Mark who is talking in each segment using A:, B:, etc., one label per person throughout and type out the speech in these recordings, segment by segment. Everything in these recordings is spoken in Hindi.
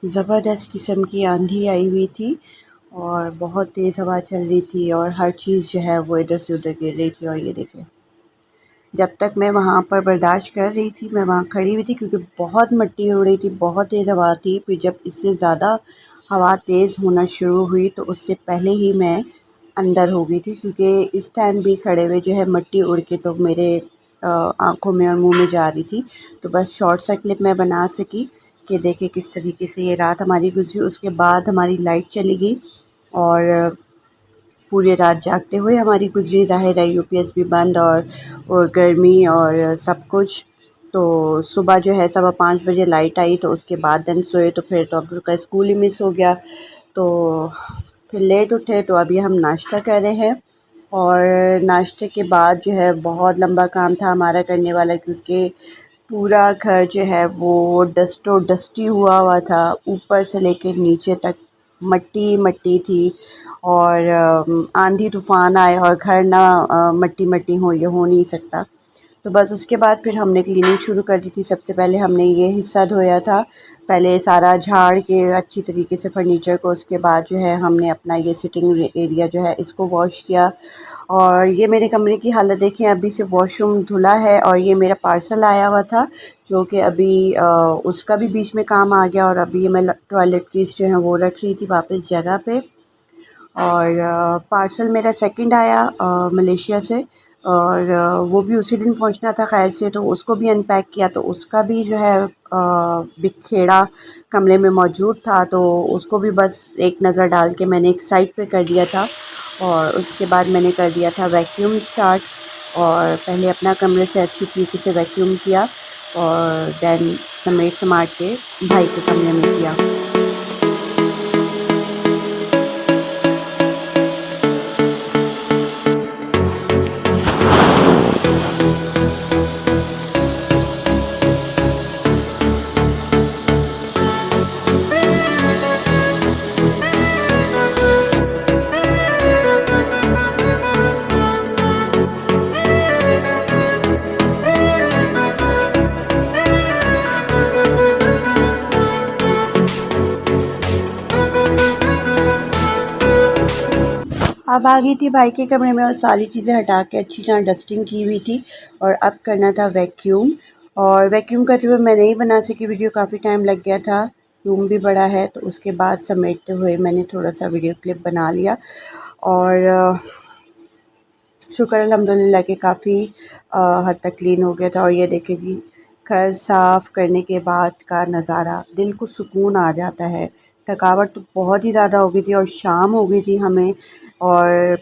A: ज़बरदस्त किस्म की आंधी आई हुई थी और बहुत तेज़ हवा चल रही थी और हर चीज़ जो है वो इधर से उधर गिर रही थी। और ये देखें, जब तक मैं वहाँ पर बर्दाश्त कर रही थी, मैं वहाँ खड़ी हुई थी क्योंकि बहुत मिट्टी उड़ रही थी, बहुत तेज़ हवा थी। फिर जब इससे ज़्यादा हवा तेज़ होना शुरू हुई तो उससे पहले ही मैं अंदर हो गई थी, क्योंकि इस टाइम भी खड़े हुए जो है मिट्टी उड़ के तो मेरे आँखों में और मुँह में जा रही थी। तो बस शॉर्ट सा क्लिप मैं बना सकी कि देखें किस तरीके से ये रात हमारी गुज़री। उसके बाद हमारी लाइट चली गई और पूरी रात जागते हुए हमारी गुज़री। ज़ाहिर है यूपीएस भी बंद और गर्मी और सब कुछ। तो सुबह जो है 5:15 बजे लाइट आई तो उसके बाद दिन सोए, तो फिर तो अब्दुल का स्कूल ही मिस हो गया। तो फिर लेट उठे तो अभी हम नाश्ता कर रहे हैं। और नाश्ते के बाद जो है बहुत लंबा काम था हमारा करने वाला, क्योंकि पूरा घर जो है वो डस्टो डस्टी हुआ था, ऊपर से लेके नीचे तक मट्टी मट्टी थी। और आंधी तूफ़ान आए और घर ना मट्टी मट्टी हो, ये हो नहीं सकता। तो बस उसके बाद फिर हमने क्लीनिंग शुरू कर दी थी। सबसे पहले हमने ये हिस्सा धोया था, पहले सारा झाड़ के अच्छी तरीके से फर्नीचर को। उसके बाद जो है हमने अपना ये सिटिंग एरिया जो है इसको वॉश किया। और ये मेरे कमरे की हालत देखें, अभी से वॉशरूम धुला है और ये मेरा पार्सल आया हुआ था जो कि अभी उसका भी बीच में काम आ गया। और अभी ये मैं टॉयलेटरीज़ जो हैं वो रख रही थी वापस जगह पे। और पार्सल मेरा सेकंड आया मलेशिया से, और वो भी उसी दिन पहुंचना था खैर से, तो उसको भी अनपैक किया। तो उसका भी जो है बिखेड़ा कमरे में मौजूद था, तो उसको भी बस एक नज़र डाल के मैंने एक साइड पे कर दिया था। और उसके बाद मैंने कर दिया था वैक्यूम स्टार्ट, और पहले अपना कमरे से अच्छी तरीके से वैक्यूम किया और दैन समेट समाट के भाई के कमरे में किया। अब आ गई थी भाई के कमरे में और सारी चीज़ें हटा के अच्छी तरह डस्टिंग की हुई थी और अब करना था वैक्यूम। और वैक्यूम करते हुए मैं नहीं बना सकी वीडियो, काफ़ी टाइम लग गया था, रूम भी बड़ा है। तो उसके बाद समेटते हुए मैंने थोड़ा सा वीडियो क्लिप बना लिया। और शुक्र अल्हम्दुलिल्लाह कि काफ़ी हद तक क्लीन हो गया था। और ये देखें जी, घर साफ़ करने के बाद का नज़ारा, दिल को सुकून आ जाता है। थकावट तो बहुत ही ज़्यादा हो गई थी और शाम हो गई थी हमें, और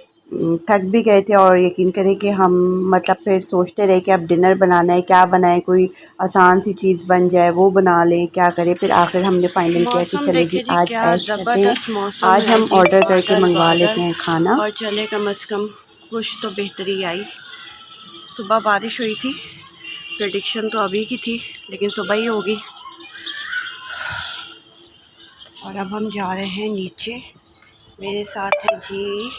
A: थक भी गए थे। और यकीन करें कि हम मतलब फिर सोचते रहे कि अब डिनर बनाना है, क्या बनाएं, कोई आसान सी चीज़ बन जाए वो बना लें, क्या करें। फिर आखिर हमने फाइनल किया कि चले जी आज
B: क्या
A: ऐश करते हैं,
B: जबरदस्त मौसम
A: आज
B: है
A: हम
B: जी।
A: ऑर्डर करके
B: बादल
A: मंगवा लेते
B: बादल
A: हैं खाना।
B: और चले कम से कम कुछ तो बेहतरी आई। सुबह बारिश हुई थी, प्रेडिक्शन तो अभी की थी लेकिन सुबह ही होगी। और अब हम जा रहे हैं नीचे, मेरे साथ है जी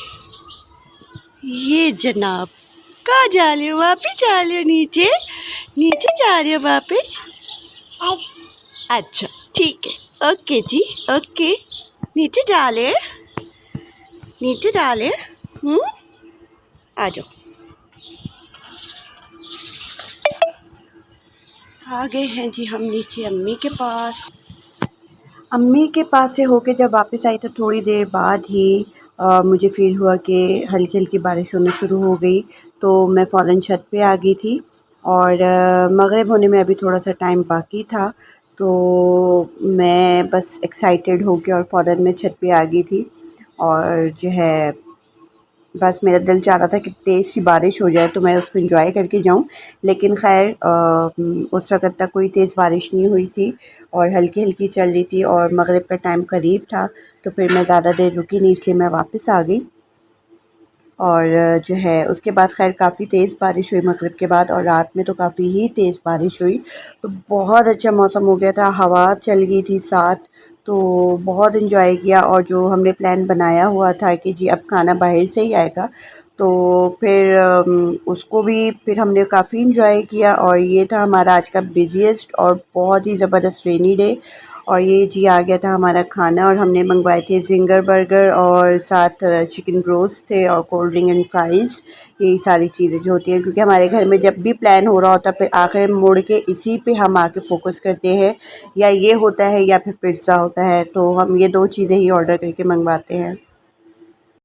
B: ये जनाब। कहाँ जा रहे हो? वापिस जा रहे हो नीचे? नीचे जा रहे हो वापिस? अच्छा ठीक है, ओके जी, ओके। नीचे डाले, नीचे डाले। आ जाओ। आ गए हैं जी हम नीचे अम्मी के पास।
A: अम्मी के पास से होके जब वापस आई तो थोड़ी देर बाद ही मुझे फ़ील हुआ कि हल्की हल्की बारिश होना शुरू हो गई। तो मैं फ़ौरन छत पे आ गई थी और मग़रिब होने में अभी थोड़ा सा टाइम बाकी था। तो मैं बस एक्साइटेड हो के और फ़ौरन मैं छत पे आ गई थी। और जो है बस मेरा दिल चाह रहा था कि तेज़ सी बारिश हो जाए तो मैं उसको एंजॉय करके जाऊं, लेकिन खैर उस वक़्त तक कोई तेज़ बारिश नहीं हुई थी और हल्की हल्की चल रही थी और मग़रिब का टाइम करीब था। तो फिर मैं ज़्यादा देर रुकी नहीं, इसलिए मैं वापस आ गई। और जो है उसके बाद खैर काफ़ी तेज़ बारिश हुई मग़रिब के बाद, और रात में तो काफ़ी ही तेज़ बारिश हुई। तो बहुत अच्छा मौसम हो गया था, हवा चल गई थी साथ, तो बहुत इन्जॉय किया। और जो हमने प्लान बनाया हुआ था कि जी अब खाना बाहर से ही आएगा, तो फिर उसको भी फिर हमने काफ़ी इन्जॉय किया। और ये था हमारा आज का बिज़ीएस्ट और बहुत ही ज़बरदस्त रेनी डे। और ये जी आ गया था हमारा खाना और हमने मंगवाए थे ज़िंगर बर्गर और साथ चिकन ब्रोस्ट थे और कोल्ड ड्रिंक एंड फ्राइज़। यही सारी चीज़ें जो होती हैं, क्योंकि हमारे घर में जब भी प्लान हो रहा होता है फिर आखिर में मुड़ के इसी पे हम आके फोकस करते हैं, या ये होता है या फिर पिज़्ज़ा होता है, तो हम ये 2 चीज़ें ही ऑर्डर करके मंगवाते हैं।